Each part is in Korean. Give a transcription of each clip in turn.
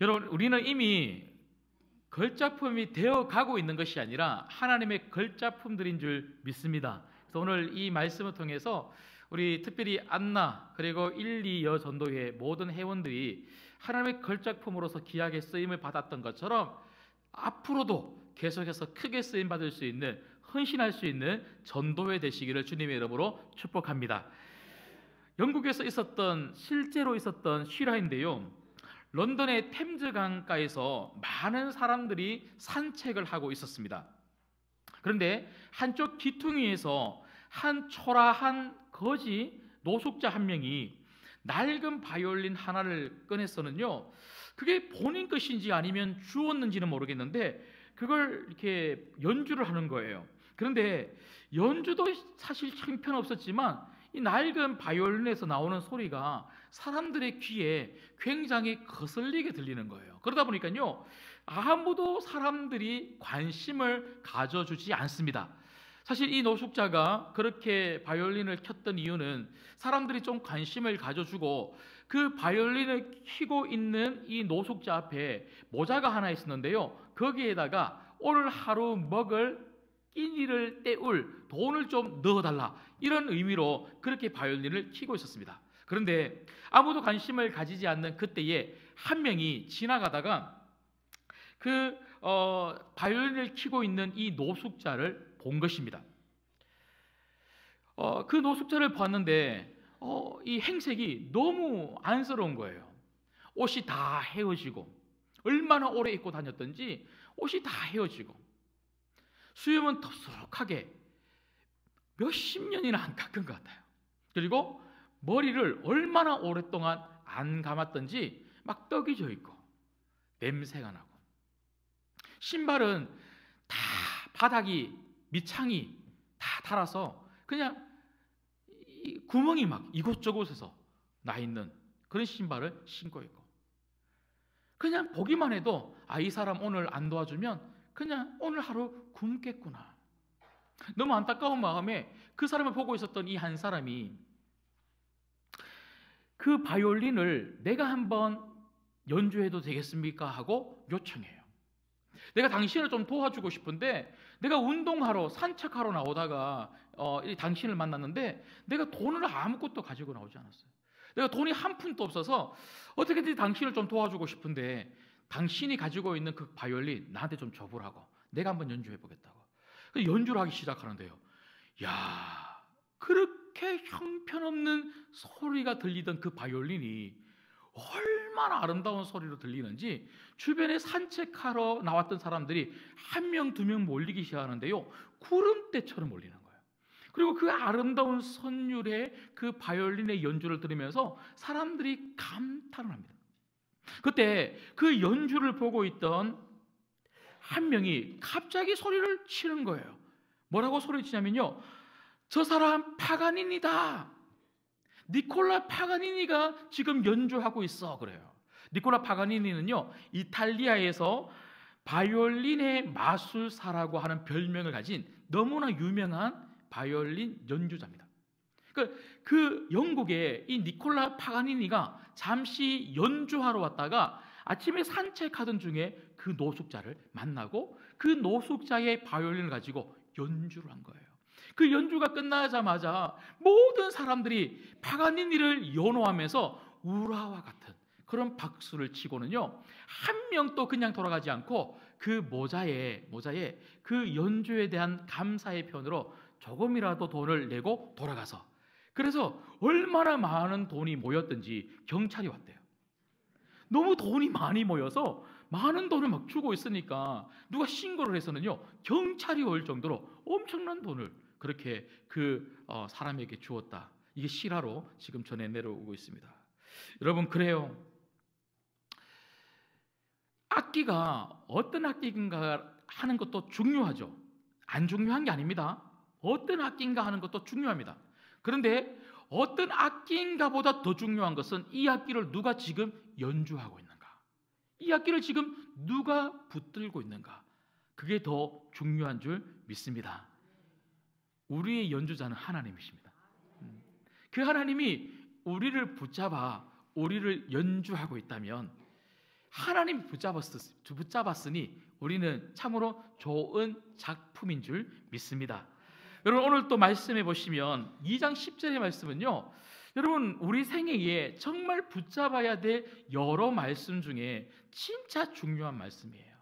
여러분, 우리는 이미 걸작품이 되어 가고 있는 것이 아니라 하나님의 걸작품들인 줄 믿습니다. 그래서 오늘 이 말씀을 통해서 우리 특별히 안나 그리고 1, 2여 전도회 모든 회원들이 하나님의 걸작품으로서 귀하게 쓰임을 받았던 것처럼 앞으로도 계속해서 크게 쓰임 받을 수 있는, 헌신할 수 있는 전도회 되시기를 주님의 이름으로 축복합니다. 영국에서 실제로 있었던 실화인데요, 런던의 템즈 강가에서 많은 사람들이 산책을 하고 있었습니다. 그런데 한쪽 귀퉁이에서 한 초라한 거지 노숙자 한 명이 낡은 바이올린 하나를 꺼냈서는요, 그게 본인 것인지 아니면 주웠는지는 모르겠는데 그걸 이렇게 연주를 하는 거예요. 그런데 연주도 사실 형편없었지만 이 낡은 바이올린에서 나오는 소리가 사람들의 귀에 굉장히 거슬리게 들리는 거예요. 그러다 보니까요, 아무도 사람들이 관심을 가져주지 않습니다. 사실 이 노숙자가 그렇게 바이올린을 켰던 이유는 사람들이 좀 관심을 가져주고, 그 바이올린을 켜고 있는 이 노숙자 앞에 모자가 하나 있었는데요, 거기에다가 오늘 하루 먹을 끼니를 때울 돈을 좀 넣어달라, 이런 의미로 그렇게 바이올린을 켜고 있었습니다. 그런데 아무도 관심을 가지지 않는 그때에 한 명이 지나가다가 그 바이올린을 켜고 있는 이 노숙자를 본 것입니다. 그 노숙자를 봤는데 이 행색이 너무 안쓰러운 거예요. 옷이 다 헤어지고, 얼마나 오래 입고 다녔던지 옷이 다 헤어지고, 수염은 덥석하게 몇십 년이나 안 깎은 것 같아요. 그리고 머리를 얼마나 오랫동안 안 감았던지 막 떡이 져 있고 냄새가 나고, 신발은 다 바닥이, 밑창이 다 닳아서 그냥 구멍이 막 이곳저곳에서 나 있는 그런 신발을 신고 있고, 그냥 보기만 해도 이 사람 오늘 안 도와주면 그냥 오늘 하루 굶겠구나. 너무 안타까운 마음에 그 사람을 보고 있었던 이 한 사람이 그 바이올린을 내가 한번 연주해도 되겠습니까? 하고 요청해요. 내가 당신을 좀 도와주고 싶은데, 내가 운동하러 산책하러 나오다가 당신을 만났는데 내가 돈을 아무것도 가지고 나오지 않았어요. 내가 돈이 한 푼도 없어서 어떻게든 당신을 좀 도와주고 싶은데 당신이 가지고 있는 그 바이올린 나한테 좀 줘보라고, 내가 한번 연주해 보겠다고. 연주를 하기 시작하는데요, 야, 그렇게 형편없는 소리가 들리던 그 바이올린이 얼마나 아름다운 소리로 들리는지 주변에 산책하러 나왔던 사람들이 한 명, 두 명 몰리기 시작하는데요, 구름대처럼 몰리는 거예요. 그리고 그 아름다운 선율의 그 바이올린의 연주를 들으면서 사람들이 감탄을 합니다. 그때 그 연주를 보고 있던 한 명이 갑자기 소리를 치는 거예요. 뭐라고 소리치냐면요, 저 사람 파가니니다. 니콜라 파가니니가 지금 연주하고 있어, 그래요. 니콜라 파가니니는요, 이탈리아에서 바이올린의 마술사라고 하는 별명을 가진 너무나 유명한 바이올린 연주자입니다. 그 영국의 이 니콜라 파가니니가 잠시 연주하러 왔다가 아침에 산책하던 중에 그 노숙자를 만나고 그 노숙자의 바이올린을 가지고 연주를 한 거예요. 그 연주가 끝나자마자 모든 사람들이 파가니니를 연호하면서 우라와 같은 그런 박수를 치고는요, 한 명도 그냥 돌아가지 않고 그 모자에 그 연주에 대한 감사의 표현으로 조금이라도 돈을 내고 돌아가서, 그래서 얼마나 많은 돈이 모였든지 경찰이 왔대요. 너무 돈이 많이 모여서 많은 돈을 막 주고 있으니까 누가 신고를 해서는요, 경찰이 올 정도로 엄청난 돈을 그렇게 그 사람에게 주었다. 이게 실화로 지금 전해 내려오고 있습니다. 여러분, 그래요. 악기가 어떤 악기인가 하는 것도 중요하죠. 안 중요한 게 아닙니다. 어떤 악기인가 하는 것도 중요합니다. 그런데 어떤 악기인가 보다 더 중요한 것은 이 악기를 누가 지금 연주하고 있는가, 이 악기를 지금 누가 붙들고 있는가, 그게 더 중요한 줄 믿습니다. 우리의 연주자는 하나님이십니다. 그 하나님이 우리를 붙잡아 우리를 연주하고 있다면 하나님이 붙잡았으니 우리는 참으로 좋은 작품인 줄 믿습니다. 여러분, 오늘 또 말씀해 보시면 2장 10절의 말씀은요, 여러분, 우리 생애에 정말 붙잡아야 될 여러 말씀 중에 진짜 중요한 말씀이에요.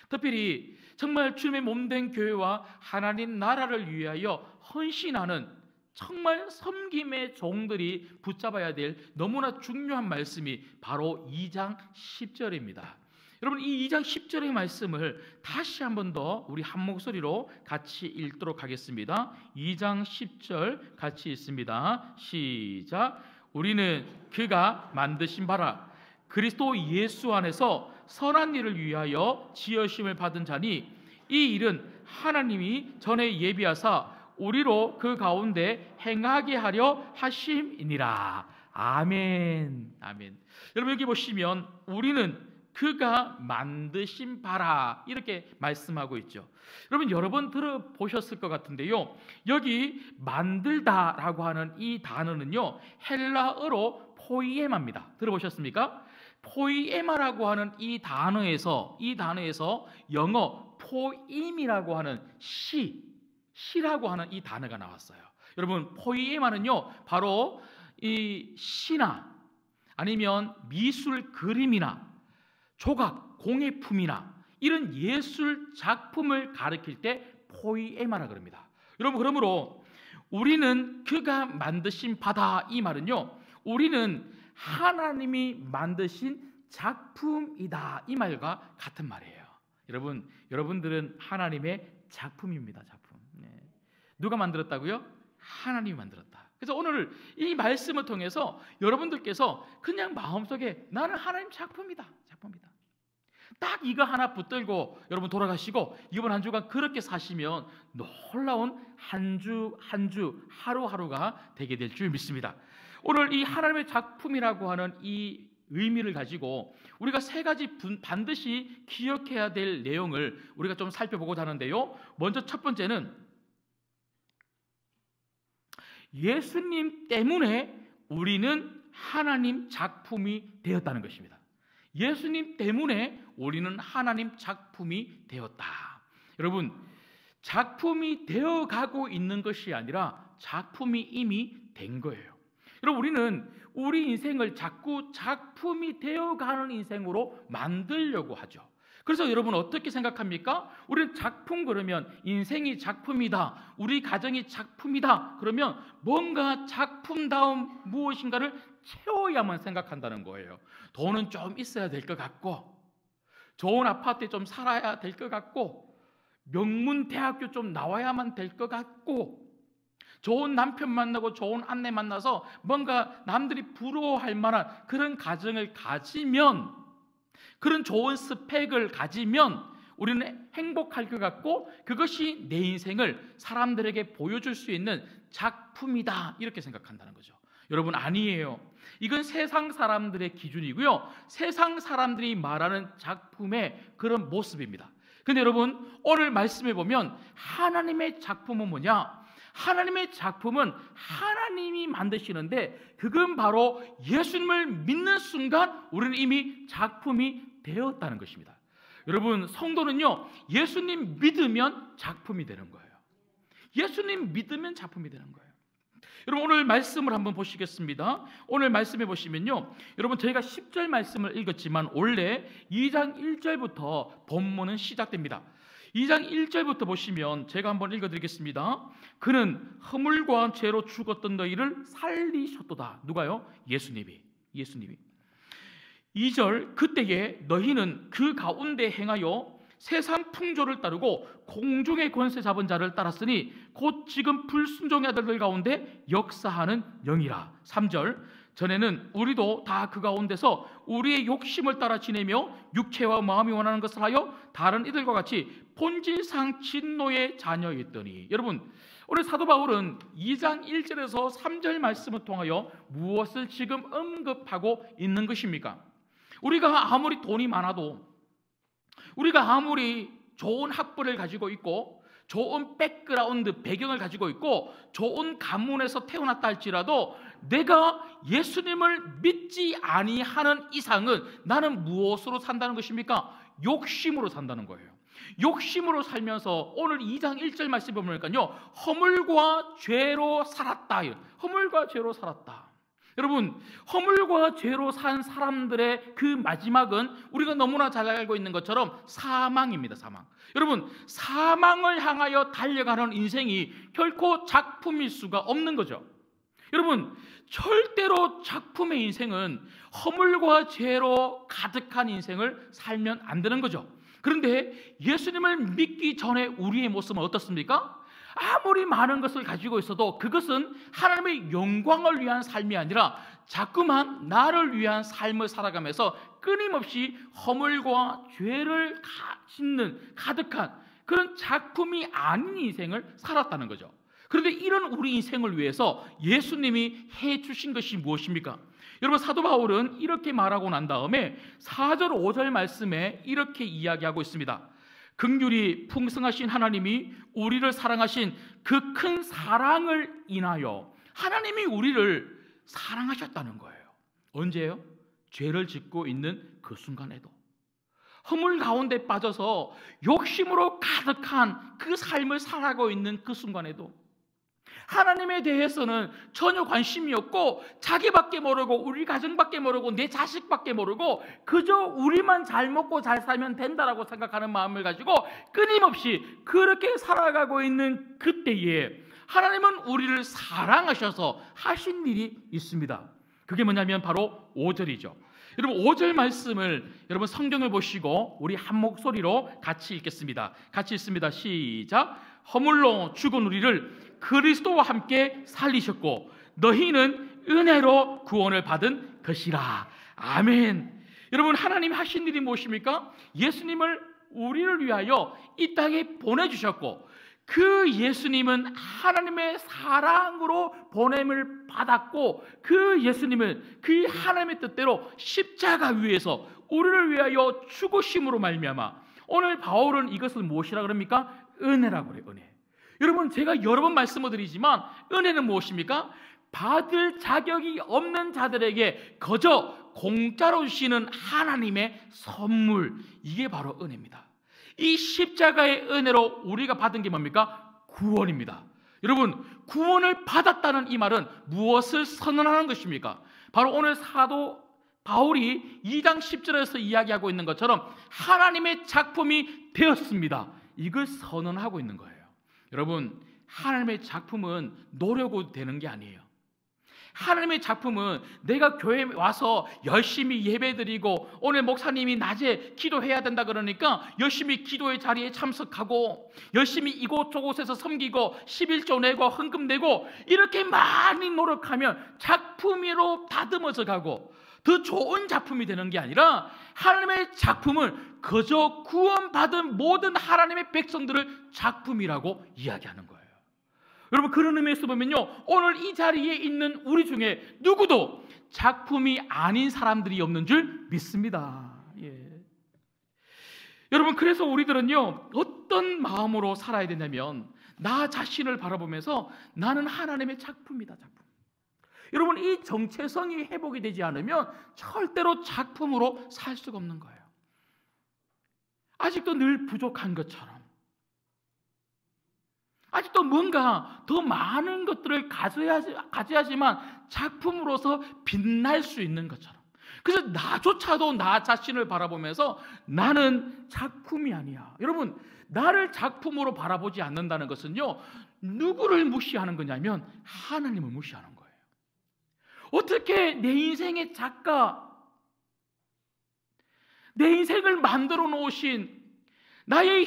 특별히 정말 주님의 몸된 교회와 하나님 나라를 위하여 헌신하는 정말 섬김의 종들이 붙잡아야 될 너무나 중요한 말씀이 바로 2장 10절입니다. 여러분, 이 2장 10절의 말씀을 다시 한 번 더 우리 한 목소리로 같이 읽도록 하겠습니다. 2장 10절 같이 읽습니다. 시작. 우리는 그가 만드신 바라 그리스도 예수 안에서 선한 일을 위하여 지으심을 받은 자니 이 일은 하나님이 전에 예비하사 우리로 그 가운데 행하게 하려 하심이니라. 아멘. 아멘. 여러분, 여기 보시면 우리는 그가 만드신 바라 이렇게 말씀하고 있죠. 여러분, 여러 번 들어보셨을 것 같은데요, 여기 만들다라고 하는 이 단어는요, 헬라어로 포이에마입니다. 들어보셨습니까? 포이에마라고 하는 이 단어에서 영어 포임이라고 하는 시라고 하는 이 단어가 나왔어요. 여러분, 포이에마는요, 바로 이 시나 아니면 미술 그림이나 조각, 공예품이나 이런 예술 작품을 가리킬 때 포이에마라 그럽니다. 여러분, 그러므로 우리는 그가 만드신 바다, 이 말은요, 우리는 하나님이 만드신 작품이다, 이 말과 같은 말이에요. 여러분들은 하나님의 작품입니다. 작품. 네. 누가 만들었다고요? 하나님이 만들었다. 그래서 오늘 이 말씀을 통해서 여러분들께서 그냥 마음속에 나는 하나님 작품이다. 딱 이거 하나 붙들고 여러분 돌아가시고 이번 한 주간 그렇게 사시면 놀라운 한 주 하루하루가 되게 될 줄 믿습니다. 오늘 이 하나님의 작품이라고 하는 이 의미를 가지고 우리가 세 가지 반드시 기억해야 될 내용을 우리가 좀 살펴보고자 하는데요, 먼저 첫 번째는 예수님 때문에 우리는 하나님 작품이 되었다는 것입니다. 예수님 때문에 우리는 하나님 작품이 되었다. 여러분, 작품이 되어가고 있는 것이 아니라 작품이 이미 된 거예요. 여러분, 우리는 우리 인생을 자꾸 작품이 되어가는 인생으로 만들려고 하죠. 그래서 여러분 어떻게 생각합니까? 우리는 작품 그러면 인생이 작품이다, 우리 가정이 작품이다, 그러면 뭔가 작품다운 무엇인가를 채워야만 생각한다는 거예요. 돈은 좀 있어야 될 것 같고, 좋은 아파트에 좀 살아야 될 것 같고, 명문 대학교 좀 나와야만 될 것 같고, 좋은 남편 만나고 좋은 아내 만나서 뭔가 남들이 부러워할 만한 그런 가정을 가지면, 그런 좋은 스펙을 가지면 우리는 행복할 것 같고 그것이 내 인생을 사람들에게 보여줄 수 있는 작품이다, 이렇게 생각한다는 거죠. 여러분, 아니에요. 이건 세상 사람들의 기준이고요, 세상 사람들이 말하는 작품의 그런 모습입니다. 근데 여러분, 오늘 말씀해 보면 하나님의 작품은 뭐냐? 하나님의 작품은 하나님이 만드시는데 그건 바로 예수님을 믿는 순간 우리는 이미 작품이 되었다는 것입니다. 여러분, 성도는요, 예수님 믿으면 작품이 되는 거예요. 예수님 믿으면 작품이 되는 거예요. 여러분, 오늘 말씀을 한번 보시겠습니다. 오늘 말씀해 보시면요, 여러분, 저희가 10절 말씀을 읽었지만 원래 2장 1절부터 본문은 시작됩니다. 2장 1절부터 보시면 제가 한번 읽어드리겠습니다. 그는 허물과 죄로 죽었던 너희를 살리셨도다. 누가요? 예수님이. 2절, 그때에 너희는 그 가운데 행하여 세상 풍조를 따르고 공중의 권세 잡은 자를 따랐으니 곧 지금 불순종의 아들들 가운데 역사하는 영이라. 3절, 전에는 우리도 다 그 가운데서 우리의 욕심을 따라 지내며 육체와 마음이 원하는 것을 하여 다른 이들과 같이 본질상 진노의 자녀였더니. 여러분, 오늘 사도 바울은 2장 1절에서 3절 말씀을 통하여 무엇을 지금 언급하고 있는 것입니까? 우리가 아무리 돈이 많아도, 우리가 아무리 좋은 학벌을 가지고 있고 좋은 백그라운드 배경을 가지고 있고 좋은 가문에서 태어났다 할지라도 내가 예수님을 믿지 아니하는 이상은 나는 무엇으로 산다는 것입니까? 욕심으로 산다는 거예요. 욕심으로 살면서 오늘 2장 1절 말씀 보면요, 허물과 죄로 살았다. 허물과 죄로 살았다. 여러분, 허물과 죄로 산 사람들의 그 마지막은 우리가 너무나 잘 알고 있는 것처럼 사망입니다. 사망. 여러분, 사망을 향하여 달려가는 인생이 결코 작품일 수가 없는 거죠. 여러분, 절대로 작품의 인생은 허물과 죄로 가득한 인생을 살면 안 되는 거죠. 그런데 예수님을 믿기 전에 우리의 모습은 어떻습니까? 아무리 많은 것을 가지고 있어도 그것은 하나님의 영광을 위한 삶이 아니라 자꾸만 나를 위한 삶을 살아가면서 끊임없이 허물과 죄를 싣는 가득한 그런 작품이 아닌 인생을 살았다는 거죠. 그런데 이런 우리 인생을 위해서 예수님이 해주신 것이 무엇입니까? 여러분, 사도 바울은 이렇게 말하고 난 다음에 4절 5절 말씀에 이렇게 이야기하고 있습니다. 긍휼이 풍성하신 하나님이 우리를 사랑하신 그 큰 사랑을 인하여 하나님이 우리를 사랑하셨다는 거예요. 언제요? 죄를 짓고 있는 그 순간에도, 허물 가운데 빠져서 욕심으로 가득한 그 삶을 살아가고 있는 그 순간에도 하나님에 대해서는 전혀 관심이 없고 자기밖에 모르고 우리 가정밖에 모르고 내 자식밖에 모르고 그저 우리만 잘 먹고 잘 살면 된다라고 생각하는 마음을 가지고 끊임없이 그렇게 살아가고 있는 그때에 하나님은 우리를 사랑하셔서 하신 일이 있습니다. 그게 뭐냐면 바로 5절이죠. 여러분, 5절 말씀을 여러분 성경을 보시고 우리 한 목소리로 같이 읽겠습니다. 같이 읽습니다. 시작. 허물로 죽은 우리를 그리스도와 함께 살리셨고 너희는 은혜로 구원을 받은 것이라. 아멘. 여러분, 하나님 하신 일이 무엇입니까? 예수님을 우리를 위하여 이 땅에 보내주셨고 그 예수님은 하나님의 사랑으로 보냄을 받았고 그 예수님은 그 하나님의 뜻대로 십자가 위에서 우리를 위하여 죽으심으로 말미암아 오늘 바울은 이것을 무엇이라 그럽니까? 은혜라고 그래요. 은혜. 여러분, 제가 여러 번 말씀을 드리지만 은혜는 무엇입니까? 받을 자격이 없는 자들에게 거저 공짜로 주시는 하나님의 선물, 이게 바로 은혜입니다. 이 십자가의 은혜로 우리가 받은 게 뭡니까? 구원입니다. 여러분, 구원을 받았다는 이 말은 무엇을 선언하는 것입니까? 바로 오늘 사도 바울이 2장 10절에서 이야기하고 있는 것처럼 하나님의 작품이 되었습니다. 이걸 선언하고 있는 거예요. 여러분, 하나님의 작품은 노력으로 되는 게 아니에요. 하나님의 작품은 내가 교회에 와서 열심히 예배드리고 오늘 목사님이 낮에 기도해야 된다 그러니까 열심히 기도의 자리에 참석하고 열심히 이곳저곳에서 섬기고 11조 내고 헌금 내고 이렇게 많이 노력하면 작품으로 다듬어져 가고 더 좋은 작품이 되는 게 아니라 하나님의 작품은 그저 구원받은 모든 하나님의 백성들을 작품이라고 이야기하는 거예요. 여러분, 그런 의미에서 보면요, 오늘 이 자리에 있는 우리 중에 누구도 작품이 아닌 사람들이 없는 줄 믿습니다. 예. 여러분, 그래서 우리들은요 어떤 마음으로 살아야 되냐면 나 자신을 바라보면서 나는 하나님의 작품이다. 작품. 여러분, 이 정체성이 회복이 되지 않으면 절대로 작품으로 살 수가 없는 거예요. 아직도 늘 부족한 것처럼, 아직도 뭔가 더 많은 것들을 가져야지만 작품으로서 빛날 수 있는 것처럼, 그래서 나조차도 나 자신을 바라보면서 나는 작품이 아니야. 여러분, 나를 작품으로 바라보지 않는다는 것은요 누구를 무시하는 거냐면 하나님을 무시하는 거예요. 어떻게 내 인생의 작가, 내 인생을 만들어 놓으신 나의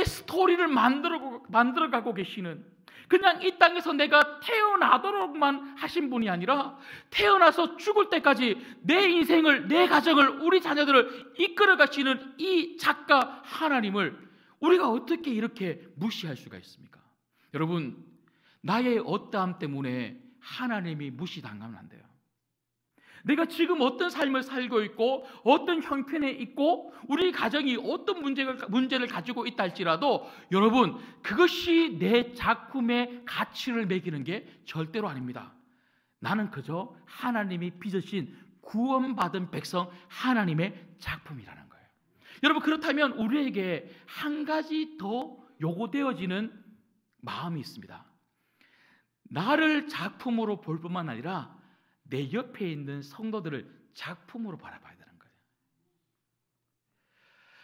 스토리를 만들어가고 계시는, 그냥 이 땅에서 내가 태어나도록만 하신 분이 아니라 태어나서 죽을 때까지 내 인생을, 내 가정을, 우리 자녀들을 이끌어 가시는 이 작가 하나님을 우리가 어떻게 이렇게 무시할 수가 있습니까? 여러분, 나의 어떠함 때문에 하나님이 무시당하면 안 돼요. 내가 지금 어떤 삶을 살고 있고 어떤 형편에 있고 우리 가정이 어떤 문제를 가지고 있다 할지라도 여러분, 그것이 내 작품의 가치를 매기는 게 절대로 아닙니다. 나는 그저 하나님이 빚으신 구원받은 백성, 하나님의 작품이라는 거예요. 여러분, 그렇다면 우리에게 한 가지 더 요구되어지는 마음이 있습니다. 나를 작품으로 볼 뿐만 아니라 내 옆에 있는 성도들을 작품으로 바라봐야 되는 거예요.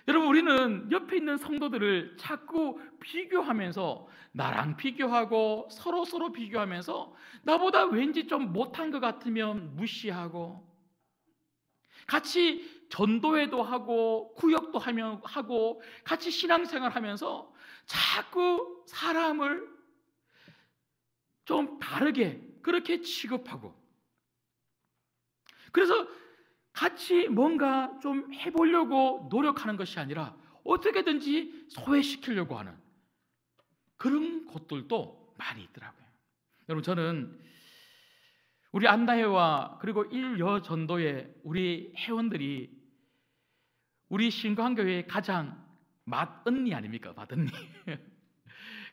여러분, 우리는 옆에 있는 성도들을 자꾸 비교하면서, 나랑 비교하고 서로 비교하면서 나보다 왠지 좀 못한 것 같으면 무시하고, 같이 전도회도 하고 구역도 하고 같이 신앙생활 하면서 자꾸 사람을 좀 다르게 그렇게 취급하고, 그래서 같이 뭔가 좀 해보려고 노력하는 것이 아니라 어떻게든지 소외시키려고 하는 그런 것들도 많이 있더라고요. 여러분, 저는 우리 안다혜와 그리고 일여전도회 우리 회원들이 우리 신광교회의 가장 맏언니 아닙니까? 맏언니.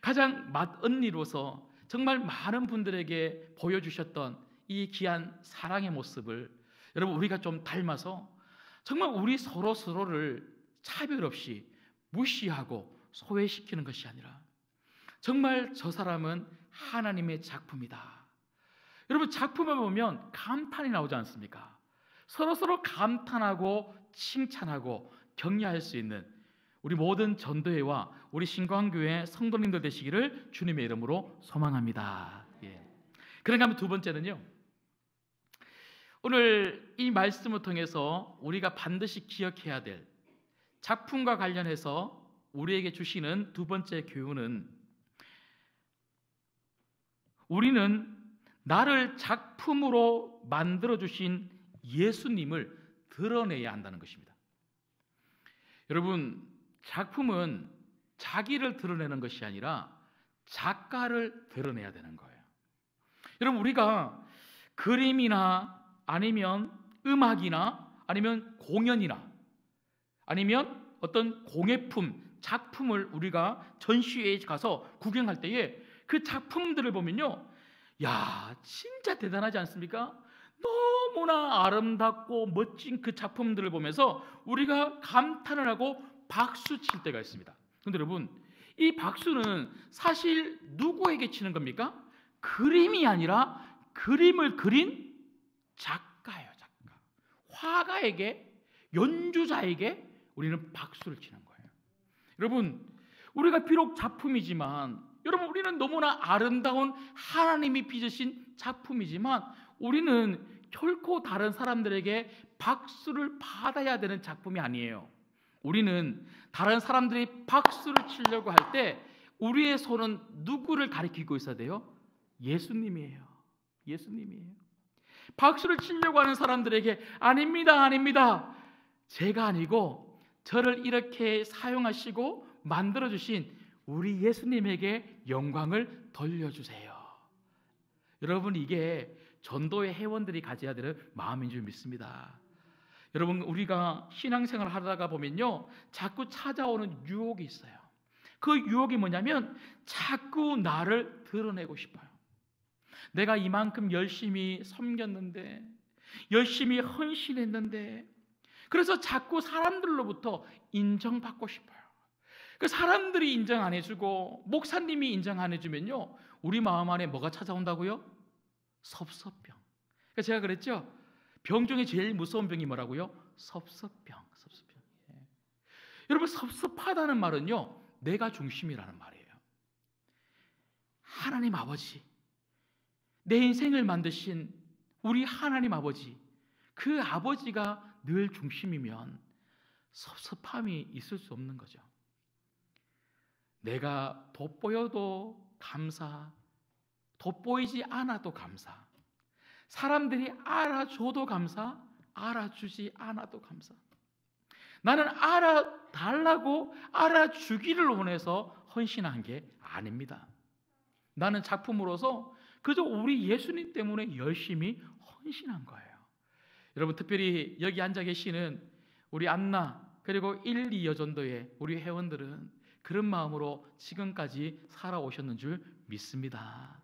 가장 맏언니로서 정말 많은 분들에게 보여주셨던 이 귀한 사랑의 모습을 여러분, 우리가 좀 닮아서 정말 우리 서로를 차별 없이 무시하고 소외시키는 것이 아니라 정말 저 사람은 하나님의 작품이다. 여러분, 작품을 보면 감탄이 나오지 않습니까? 서로 감탄하고 칭찬하고 격려할 수 있는 우리 모든 전도회와 우리 신광교회 성도님들 되시기를 주님의 이름으로 소망합니다. 그런가 하면 두 번째는요, 오늘 이 말씀을 통해서 우리가 반드시 기억해야 될 작품과 관련해서 우리에게 주시는 두 번째 교훈은, 우리는 나를 작품으로 만들어주신 예수님을 드러내야 한다는 것입니다. 여러분, 작품은 자기를 드러내는 것이 아니라 작가를 드러내야 되는 거예요. 여러분, 우리가 그림이나 아니면 음악이나 아니면 공연이나 아니면 어떤 공예품, 작품을 우리가 전시회에 가서 구경할 때에 그 작품들을 보면요, 야, 진짜 대단하지 않습니까? 너무나 아름답고 멋진 그 작품들을 보면서 우리가 감탄을 하고 박수 칠 때가 있습니다. 그런데 여러분, 이 박수는 사실 누구에게 치는 겁니까? 그림이 아니라 그림을 그린 작가예요, 작가. 화가에게, 연주자에게 우리는 박수를 치는 거예요. 여러분, 우리가 비록 작품이지만, 여러분, 우리는 너무나 아름다운 하나님이 빚으신 작품이지만 우리는 결코 다른 사람들에게 박수를 받아야 되는 작품이 아니에요. 우리는 다른 사람들이 박수를 치려고 할 때 우리의 손은 누구를 가리키고 있어야 돼요? 예수님이에요. 예수님이에요. 박수를 치려고 하는 사람들에게 아닙니다. 제가 아니고 저를 이렇게 사용하시고 만들어주신 우리 예수님에게 영광을 돌려주세요. 여러분, 이게 전도의 회원들이 가져야 되는 마음인 줄 믿습니다. 여러분, 우리가 신앙생활을 하다가 보면요, 자꾸 찾아오는 유혹이 있어요. 그 유혹이 뭐냐면 자꾸 나를 드러내고 싶어요. 내가 이만큼 열심히 섬겼는데, 열심히 헌신했는데, 그래서 자꾸 사람들로부터 인정받고 싶어요. 그 사람들이 인정 안 해주고 목사님이 인정 안 해주면요, 우리 마음 안에 뭐가 찾아온다고요? 섭섭병. 그러니까 제가 그랬죠, 병 중에 제일 무서운 병이 뭐라고요? 섭섭병. 여러분, 섭섭하다는 말은요, 내가 중심이라는 말이에요. 하나님 아버지, 내 인생을 만드신 우리 하나님 아버지, 그 아버지가 늘 중심이면 섭섭함이 있을 수 없는 거죠. 내가 돋보여도 감사, 돋보이지 않아도 감사, 사람들이 알아줘도 감사, 알아주지 않아도 감사. 나는 알아달라고 알아주기를 원해서 헌신한 게 아닙니다. 나는 작품으로서 그저 우리 예수님 때문에 열심히 헌신한 거예요. 여러분, 특별히 여기 앉아 계시는 우리 안나 그리고 1, 2 여전도의 우리 회원들은 그런 마음으로 지금까지 살아오셨는 줄 믿습니다.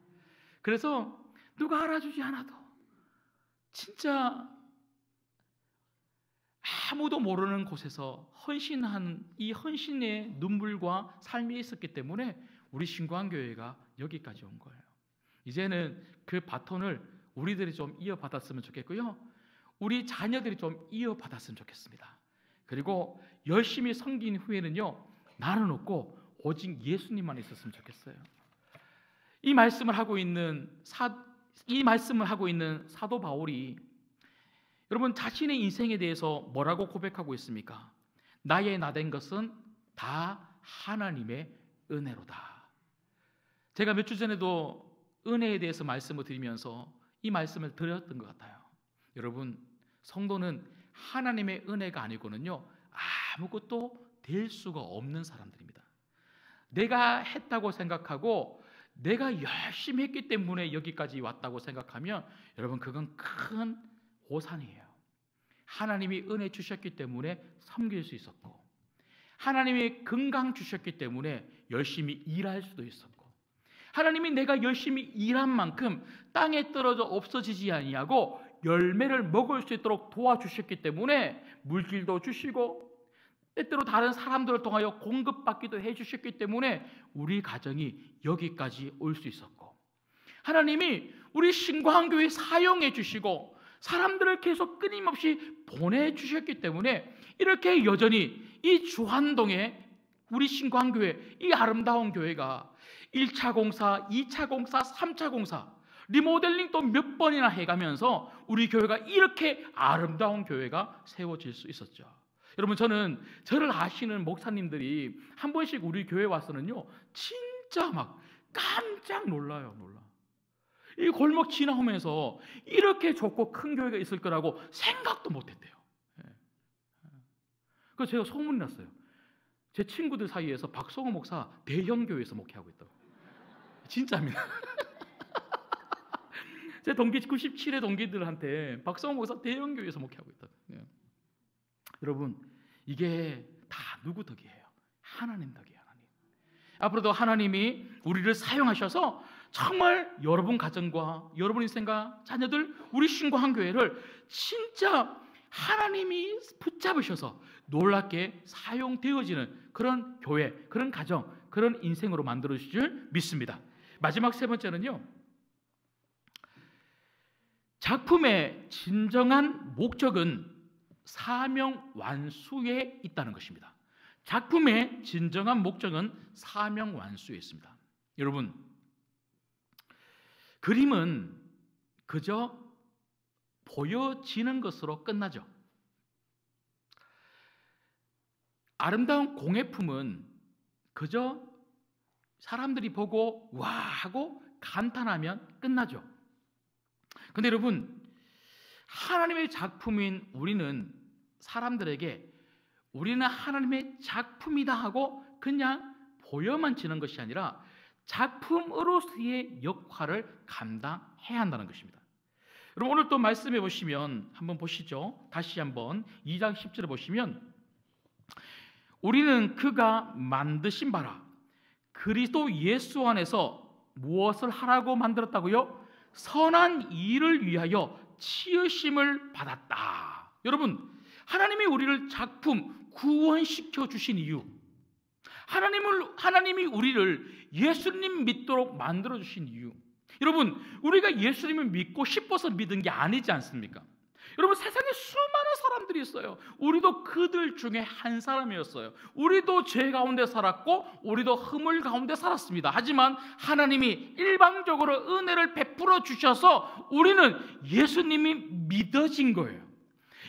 그래서 누가 알아주지 않아도 진짜 아무도 모르는 곳에서 헌신한 이 헌신의 눈물과 삶이 있었기 때문에 우리 신구한교회가 여기까지 온 거예요. 이제는 그 바톤을 우리들이 좀 이어받았으면 좋겠고요, 우리 자녀들이 좀 이어받았으면 좋겠습니다. 그리고 열심히 섬긴 후에는요, 나는 없고 오직 예수님만 있었으면 좋겠어요. 이 말씀을 하고 있는 사도 바울이 여러분, 자신의 인생에 대해서 뭐라고 고백하고 있습니까? 나의 나된 것은 다 하나님의 은혜로다. 제가 몇 주 전에도 은혜에 대해서 말씀을 드리면서 이 말씀을 드렸던 것 같아요. 여러분, 성도는 하나님의 은혜가 아니고는요, 아무것도 될 수가 없는 사람들입니다. 내가 했다고 생각하고 내가 열심히 했기 때문에 여기까지 왔다고 생각하면 여러분, 그건 큰 오산이에요. 하나님이 은혜 주셨기 때문에 섬길 수 있었고, 하나님이 건강 주셨기 때문에 열심히 일할 수도 있었고, 하나님이 내가 열심히 일한 만큼 땅에 떨어져 없어지지 아니하고 열매를 먹을 수 있도록 도와주셨기 때문에 물질도 주시고 때때로 다른 사람들을 통하여 공급받기도 해주셨기 때문에 우리 가정이 여기까지 올 수 있었고, 하나님이 우리 신구한교회 사용해 주시고 사람들을 계속 끊임없이 보내주셨기 때문에 이렇게 여전히 이 주한동에 우리 신구한교회, 이 아름다운 교회가 1차 공사, 2차 공사, 3차 공사 리모델링 또 몇 번이나 해가면서 우리 교회가 이렇게 아름다운 교회가 세워질 수 있었죠. 여러분, 저는 저를 아시는 목사님들이 한 번씩 우리 교회 와서는요, 진짜 막 깜짝 놀라요. 이 골목 지나오면서 이렇게 좋고 큰 교회가 있을 거라고 생각도 못했대요. 그래서 제가 소문이 났어요. 제 친구들 사이에서 박성호 목사 대형 교회에서 목회하고 있다고. 진짜입니다. 제 동기 97의 동기들한테 박성호 목사 대형 교회에서 목회하고 있다고. 여러분, 이게 다 누구 덕이에요? 하나님 덕이에요. 하나님. 앞으로도 하나님이 우리를 사용하셔서 정말 여러분 가정과 여러분 인생과 자녀들, 우리 신구한교회를 진짜 하나님이 붙잡으셔서 놀랍게 사용되어지는 그런 교회, 그런 가정, 그런 인생으로 만들어주실 줄 믿습니다. 마지막 세 번째는요, 작품의 진정한 목적은 사명 완수에 있다는 것입니다. 작품의 진정한 목적은 사명 완수에 있습니다. 여러분, 그림은 그저 보여지는 것으로 끝나죠. 아름다운 공예품은 그저 사람들이 보고 와 하고 감탄하면 끝나죠. 근데 여러분, 하나님의 작품인 우리는 사람들에게 우리는 하나님의 작품이다 하고 그냥 보여만 지는 것이 아니라 작품으로서의 역할을 감당해야 한다는 것입니다. 여러분, 오늘 또 말씀해 보시면 한번 보시죠. 다시 한번 2장 10절에 보시면, 우리는 그가 만드신 바라 그리스도 예수 안에서 무엇을 하라고 만들었다고요? 선한 일을 위하여 치으심을 받았다. 여러분, 하나님이 우리를 작품 구원시켜 주신 이유, 하나님이 우리를 예수님 믿도록 만들어 주신 이유, 여러분, 우리가 예수님을 믿고 싶어서 믿은 게 아니지 않습니까? 여러분, 세상에 수많은 사람들이 있어요. 우리도 그들 중에 한 사람이었어요. 우리도 죄 가운데 살았고 우리도 허물 가운데 살았습니다. 하지만 하나님이 일방적으로 은혜를 베풀어 주셔서 우리는 예수님이 믿어진 거예요.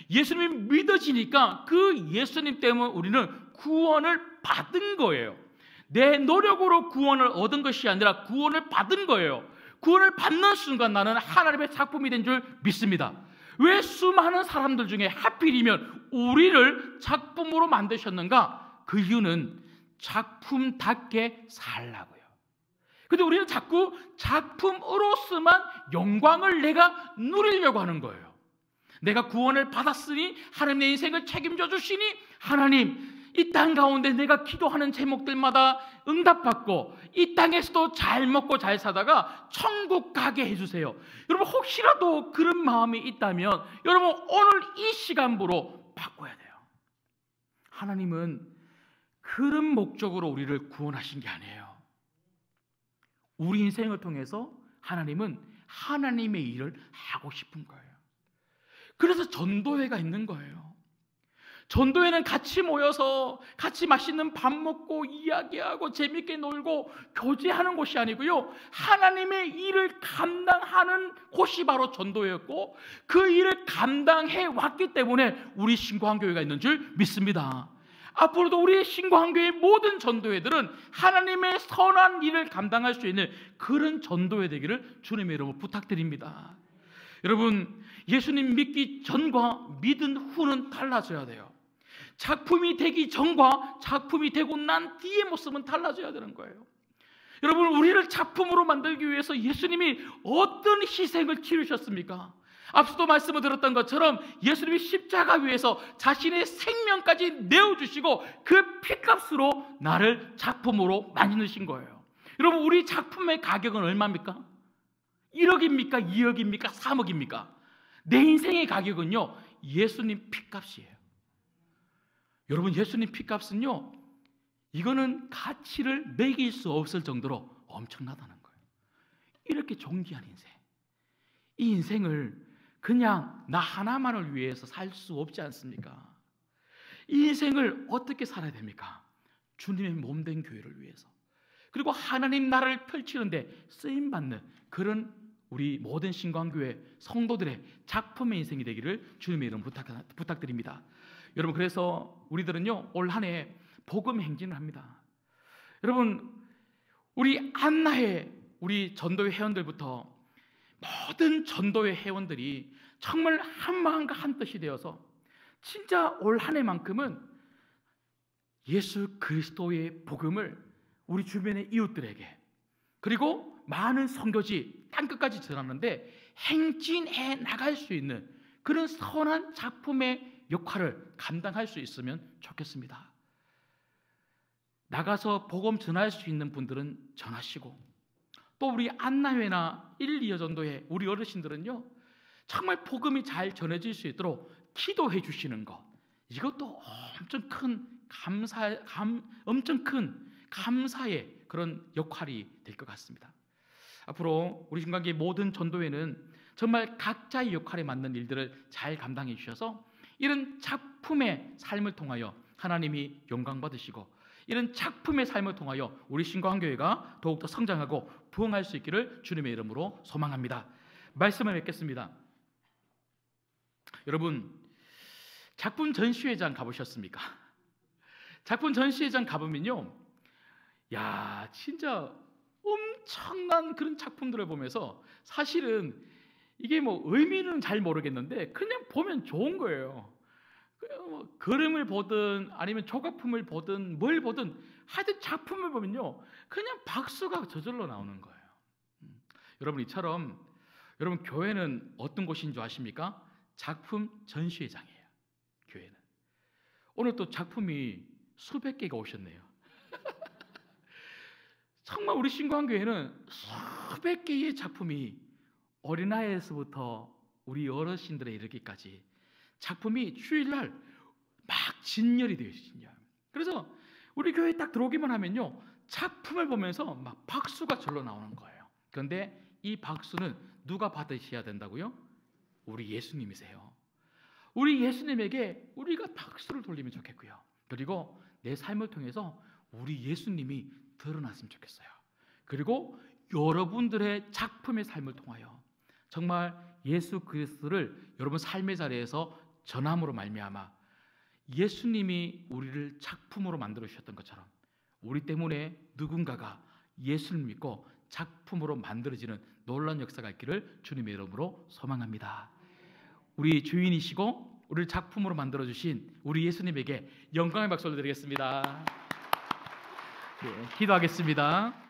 예수님이 믿어지니까 그 예수님 때문에 우리는 구원을 받은 거예요. 내 노력으로 구원을 얻은 것이 아니라 구원을 받은 거예요. 구원을 받는 순간 나는 하나님의 작품이 된 줄 믿습니다. 왜 수많은 사람들 중에 하필이면 우리를 작품으로 만드셨는가? 그 이유는 작품답게 살라고요. 근데 우리는 자꾸 작품으로서만 영광을 내가 누리려고 하는 거예요. 내가 구원을 받았으니 하나님 내 인생을 책임져 주시니 하나님 이 땅 가운데 내가 기도하는 제목들마다 응답받고 이 땅에서도 잘 먹고 잘 사다가 천국 가게 해주세요. 여러분 혹시라도 그런 마음이 있다면 여러분 오늘 이 시간부로 바꿔야 돼요. 하나님은 그런 목적으로 우리를 구원하신 게 아니에요. 우리 인생을 통해서 하나님은 하나님의 일을 하고 싶은 거예요. 그래서 전도회가 있는 거예요. 전도회는 같이 모여서 같이 맛있는 밥 먹고 이야기하고 재밌게 놀고 교제하는 곳이 아니고요, 하나님의 일을 감당하는 곳이 바로 전도회였고 그 일을 감당해 왔기 때문에 우리 신구한교회가 있는 줄 믿습니다. 앞으로도 우리 신구한교회의 모든 전도회들은 하나님의 선한 일을 감당할 수 있는 그런 전도회 되기를 주님의 이름으로 부탁드립니다. 여러분, 예수님 믿기 전과 믿은 후는 달라져야 돼요. 작품이 되기 전과 작품이 되고 난 뒤의 모습은 달라져야 되는 거예요. 여러분, 우리를 작품으로 만들기 위해서 예수님이 어떤 희생을 치르셨습니까? 앞서도 말씀을 드렸던 것처럼 예수님이 십자가 위에서 자신의 생명까지 내어주시고 그 피값으로 나를 작품으로 만드신 거예요. 여러분, 우리 작품의 가격은 얼마입니까? 1억입니까? 2억입니까? 3억입니까? 내 인생의 가격은요, 예수님 피값이에요. 여러분, 예수님 피값은요, 이거는 가치를 매길 수 없을 정도로 엄청나다는 거예요. 이렇게 존귀한 인생, 이 인생을 그냥 나 하나만을 위해서 살 수 없지 않습니까? 이 인생을 어떻게 살아야 됩니까? 주님의 몸된 교회를 위해서, 그리고 하나님 나라를 펼치는데 쓰임받는 그런 우리 모든 신광교회 성도들의 작품의 인생이 되기를 주님의 이름으로 부탁드립니다. 여러분, 그래서 우리들은요 올 한 해 복음 행진을 합니다. 여러분, 우리 안나회 우리 전도회 회원들부터 모든 전도회 회원들이 정말 한 마음과 한 뜻이 되어서 진짜 올 한 해만큼은 예수 그리스도의 복음을 우리 주변의 이웃들에게, 그리고 많은 선교지 땅끝까지 전하는데 행진해 나갈 수 있는 그런 선한 작품의 역할을 감당할 수 있으면 좋겠습니다. 나가서 복음 전할 수 있는 분들은 전하시고, 또 우리 안나회나 1, 2여 전도회 우리 어르신들은요 정말 복음이 잘 전해질 수 있도록 기도해 주시는 것, 이것도 엄청 큰 감사의 그런 역할이 될 것 같습니다. 앞으로 우리 신관계 모든 전도회는 정말 각자의 역할에 맞는 일들을 잘 감당해 주셔서 이런 작품의 삶을 통하여 하나님이 영광 받으시고, 이런 작품의 삶을 통하여 우리 신광교회가 더욱더 성장하고 부흥할 수 있기를 주님의 이름으로 소망합니다. 말씀을 맺겠습니다. 여러분, 작품 전시회장 가보셨습니까? 작품 전시회장 가보면요, 야, 진짜 엄청난 그런 작품들을 보면서 사실은 이게 뭐 의미는 잘 모르겠는데 그냥 보면 좋은 거예요. 그림을 보든 아니면 조각품을 보든 뭘 보든 하여튼 작품을 보면요 그냥 박수가 저절로 나오는 거예요. 여러분, 이처럼 여러분 교회는 어떤 곳인 줄 아십니까? 작품 전시회장이에요. 교회는. 오늘 또 작품이 수백 개가 오셨네요. 정말 우리 신광교회는 수백 개의 작품이 어린아이에서부터 우리 어르신들에 이르기까지 작품이 주일날 막 진열이 되어 있어요. 그래서 우리 교회에 딱 들어오기만 하면요 작품을 보면서 막 박수가 절로 나오는 거예요. 그런데 이 박수는 누가 받으셔야 된다고요? 우리 예수님이세요. 우리 예수님에게 우리가 박수를 돌리면 좋겠고요, 그리고 내 삶을 통해서 우리 예수님이 드러났으면 좋겠어요. 그리고 여러분들의 작품의 삶을 통하여 정말 예수 그리스도를 여러분 삶의 자리에서 전함으로 말미암아 예수님이 우리를 작품으로 만들어 주셨던 것처럼 우리 때문에 누군가가 예수를 믿고 작품으로 만들어지는 놀라운 역사가 있기를 주님의 이름으로 소망합니다. 우리 주인이시고 우리를 작품으로 만들어 주신 우리 예수님에게 영광의 박수를 드리겠습니다. 네, 기도하겠습니다.